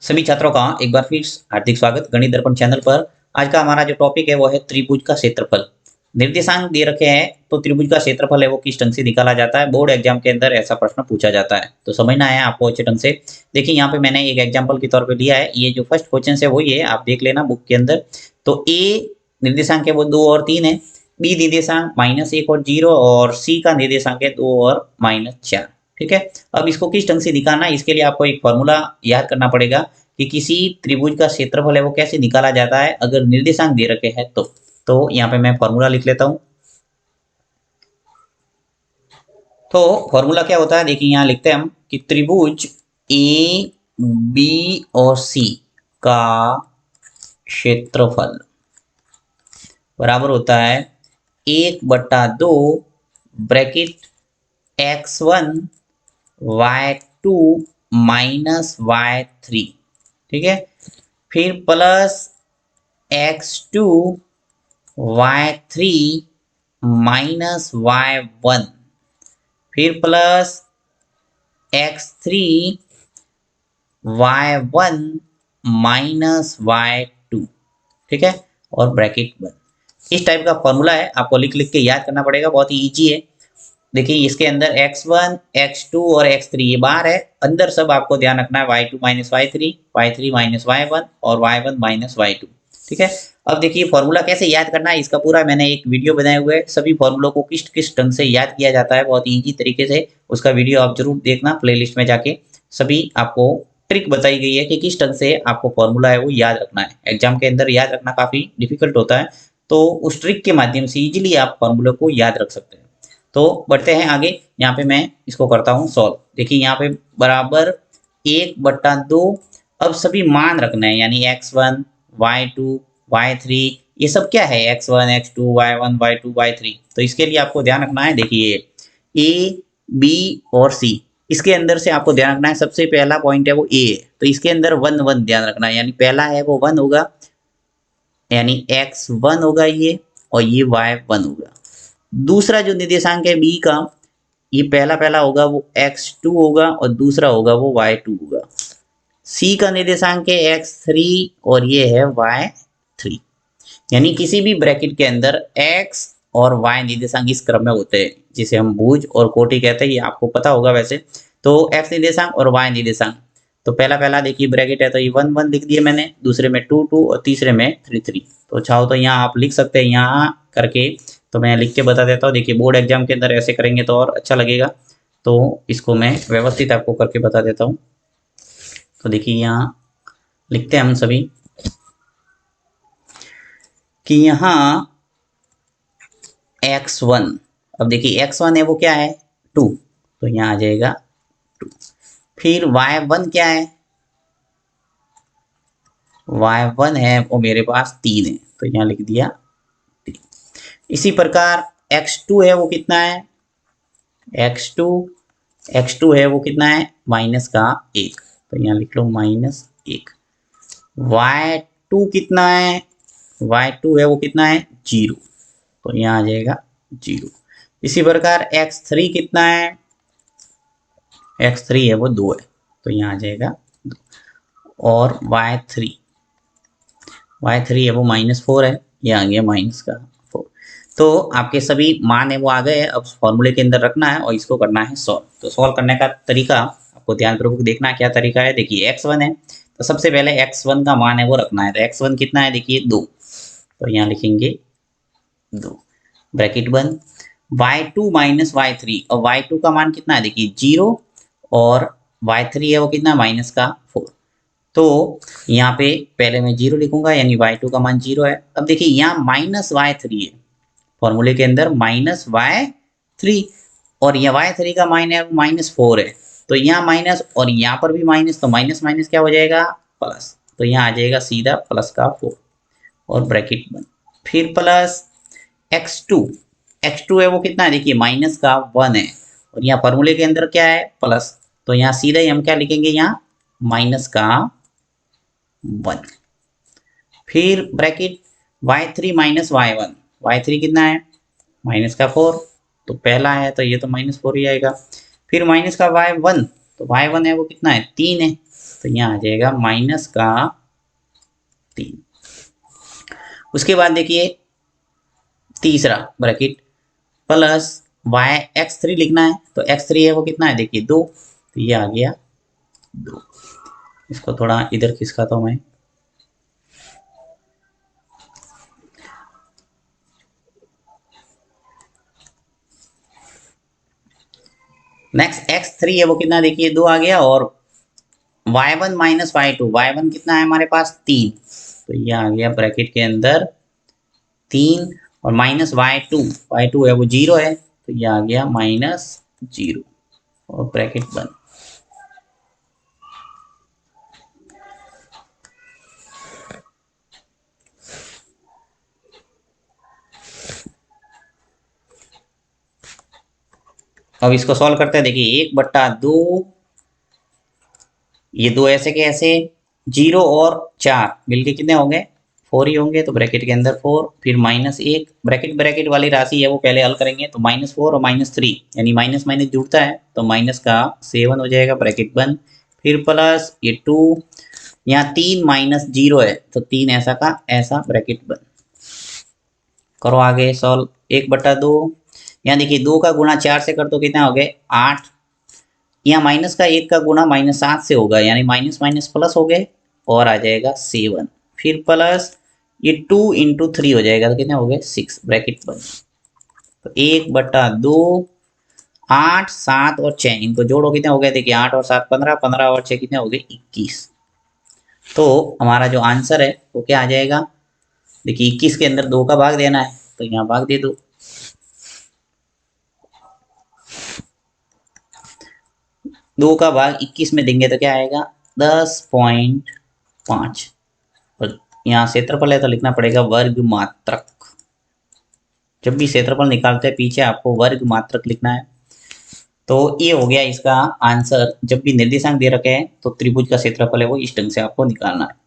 सभी छात्रों का एक बार फिर हार्दिक स्वागत गणित दर्पण चैनल पर। आज का हमारा जो टॉपिक है वो है त्रिभुज का क्षेत्रफल। निर्देशांक दे रखे हैं तो त्रिभुज का क्षेत्रफल है वो किस ढंग से निकाला जाता है। बोर्ड एग्जाम के अंदर ऐसा प्रश्न पूछा जाता है, तो समझना है आपको अच्छे ढंग से। देखिए यहाँ पे मैंने एक एग्जाम्पल के तौर पर लिया है। ये जो फर्स्ट क्वेश्चन है वही है, आप देख लेना बुक के अंदर। तो ए निर्देशांक है वो 2 और 3 है, बी निर्देशांक -1 और 0 और सी का निर्देशांक है 2 और -4। ठीक है, अब इसको किस ढंग से दिखाना है, इसके लिए आपको एक फॉर्मूला याद करना पड़ेगा कि किसी त्रिभुज का क्षेत्रफल है वो कैसे निकाला जाता है अगर निर्देशांक दे रखे हैं तो यहाँ पे मैं फॉर्मूला लिख लेता हूं। तो फॉर्मूला क्या होता है, देखिए यहाँ लिखते हैं हम कि त्रिभुज ए बी और सी का क्षेत्रफल बराबर होता है 1/2 ब्रैकेट x1 y2 -y3। ठीक है, फिर प्लस x2 y3 -y1, फिर प्लस x3 y1 -y2। ठीक है, और ब्रैकेट बंद। इस टाइप का फॉर्मूला है, आपको लिख लिख के याद करना पड़ेगा, बहुत ही इजी है। देखिए इसके अंदर x1 x2 और x3 ये बाहर है, अंदर सब आपको ध्यान रखना है y2 -y3 y3 -y1 और y1 -y2। ठीक है, अब देखिए फॉर्मूला कैसे याद करना है इसका पूरा मैंने एक वीडियो बनाए हुए है। सभी फॉर्मूलों को किस किस ढंग से याद किया जाता है बहुत इजी तरीके से, उसका वीडियो आप जरूर देखना प्लेलिस्ट में जाके। सभी आपको ट्रिक बताई गई है कि किस ढंग से आपको फॉर्मूला है वो याद रखना है। एग्जाम के अंदर याद रखना काफी डिफिकल्ट होता है, तो उस ट्रिक के माध्यम से इजीली आप फॉर्मूले को याद रख सकते हैं। तो बढ़ते हैं आगे, यहाँ पे मैं इसको करता हूँ सॉल्व। देखिए यहाँ पे बराबर 1/2। अब सभी मान रखना है, यानी x1 y2 y3 ये सब क्या है, x1 x2 y1 y2 y3। तो इसके लिए आपको ध्यान रखना है, देखिए a b और c, इसके अंदर से आपको ध्यान रखना है सबसे पहला पॉइंट है वो a है, तो इसके अंदर 1 1 ध्यान रखना है, यानी पहला है वो 1 होगा, यानी x1 होगा ये, और ये y1 होगा। दूसरा जो निर्देशांक है b का, ये पहला पहला होगा वो x2 होगा और दूसरा होगा वो y2 होगा। c का निर्देशांक है x3 और ये है y3। यानी किसी भी ब्रैकेट के अंदर x और y निर्देशांक इस क्रम में होते हैं, जिसे हम भुज और कोटि कहते हैं, ये आपको पता होगा वैसे। तो x निर्देशांक और y निर्देशांक, तो पहला पहला देखिए ब्रैकेट है तो ये 1 1 लिख दिए मैंने, दूसरे में 2 2 और तीसरे में 3 3। तो चाहो तो यहाँ आप लिख सकते हैं यहाँ करके, तो मैं लिख के बता देता हूँ। देखिए बोर्ड एग्जाम के अंदर ऐसे करेंगे तो और अच्छा लगेगा, तो इसको मैं व्यवस्थित आपको करके बता देता हूँ। तो देखिए यहाँ लिखते हैं हम सभी कि यहाँ x1, अब देखिए x1 है वो क्या है 2, तो यहाँ आ जाएगा 2। फिर y1 क्या है, y1 है वो मेरे पास 3 है, तो यहाँ लिख दिया 3। इसी प्रकार x2 है वो कितना है, x2 है वो कितना है माइनस का 1, तो यहाँ लिख लो -1। y2 कितना है, y2 है वो कितना है 0, तो यहाँ आ जाएगा 0। इसी प्रकार x3 कितना है, x3 है वो 2 है, तो यहाँ आ जाएगा 2। और y3 है वो -4 है, ये आ गया -4। तो आपके सभी मान है वो आ गए हैं। अब फॉर्मूले के अंदर रखना है और इसको करना है सॉल्व। तो सॉल्व करने का तरीका आपको ध्यानपूर्वक देखना है, क्या तरीका है। देखिए x1 है तो सबसे पहले x1 का मान है वो रखना है, तो x1 कितना है देखिए 2, तो यहाँ लिखेंगे 2 ब्रैकेट बंद। y2 -y3, और y2 का मान कितना है देखिए 0, और y3 है वो कितना -4। तो यहाँ पे पहले मैं 0 लिखूंगा, यानी y2 का मान 0 है। अब देखिए यहाँ -y3 है, फॉर्मूले के अंदर -y3, और यह y3 का मान है -4 है, तो यहाँ माइनस और यहाँ पर भी माइनस, तो माइनस माइनस क्या हो जाएगा प्लस, तो यहाँ आ जाएगा सीधा प्लस का 4 और ब्रैकेट बंद। फिर प्लस x2 है वो कितना है देखिए माइनस का 1 है, और यहाँ फॉर्मूले के अंदर क्या है प्लस, तो यहाँ सीधा ही हम क्या लिखेंगे यहाँ माइनस का 1। फिर ब्रैकेट y3 -y1, y3 कितना है माइनस का 4, तो पहला है तो ये तो -4 ही आएगा। फिर माइनस का y1, तो y1 है वो कितना है 3 है, तो यहाँ आ जाएगा -3। उसके बाद देखिए तीसरा ब्रैकेट प्लस y x3 लिखना है, तो x3 है वो कितना है देखिए 2, तो ये आ गया 2। इसको थोड़ा इधर खिसकाता हूँ मैं। नेक्स्ट x3 है वो कितना देखिए 2 आ गया, और y1 माइनस y2, y1 कितना है हमारे पास 3, तो ये आ गया ब्रैकेट के अंदर 3, और माइनस y2 है वो 0 है, तो ये आ गया -0 और ब्रैकेट बंद। अब इसको सॉल्व करते हैं, देखिए 1/2, ये 2 ऐसे के ऐसे, 0 और 4 मिलके कितने होंगे 4 ही होंगे, तो ब्रैकेट के अंदर 4, फिर -1, ब्रैकेट वाली राशि है वो पहले हल करेंगे, तो -4 और -3 यानी माइनस माइनस जुड़ता है, तो माइनस का 7 हो जाएगा, ब्रैकेट बंद। फिर प्लस ये 2, यहाँ 3 -0 है, तो 3 ऐसा का ऐसा, ब्रैकेट बंद। करो आगे सॉल्व। 1/2, यहाँ देखिए 2 का गुणा 4 से कर तो कितना हो गए 8, यहाँ माइनस का 1 का गुणा -7 से होगा, यानी माइनस माइनस प्लस हो गए, और आ जाएगा 7, फिर प्लस ये 2 × 3 हो जाएगा, तो कितने हो गए 6, ब्रैकेट बंद। तो 1/2, 8, 7 और 6 इनको जोड़ो, कितने हो गए देखिए 8 और 7 15, 15 और 6 कितने हो गए 21। तो हमारा जो आंसर है वो क्या आ जाएगा देखिए 21 के अंदर 2 का भाग देना है, तो यहाँ भाग दे दो। 2 का भाग 21 में देंगे तो क्या आएगा 10.5, और यहाँ क्षेत्रफल है तो लिखना पड़ेगा वर्ग मात्रक। जब भी क्षेत्रफल निकालते हैं पीछे आपको वर्ग मात्रक लिखना है। तो ये हो गया इसका आंसर। जब भी निर्देशांक दे रखे हैं तो त्रिभुज का क्षेत्रफल है वो इस ढंग से आपको निकालना है।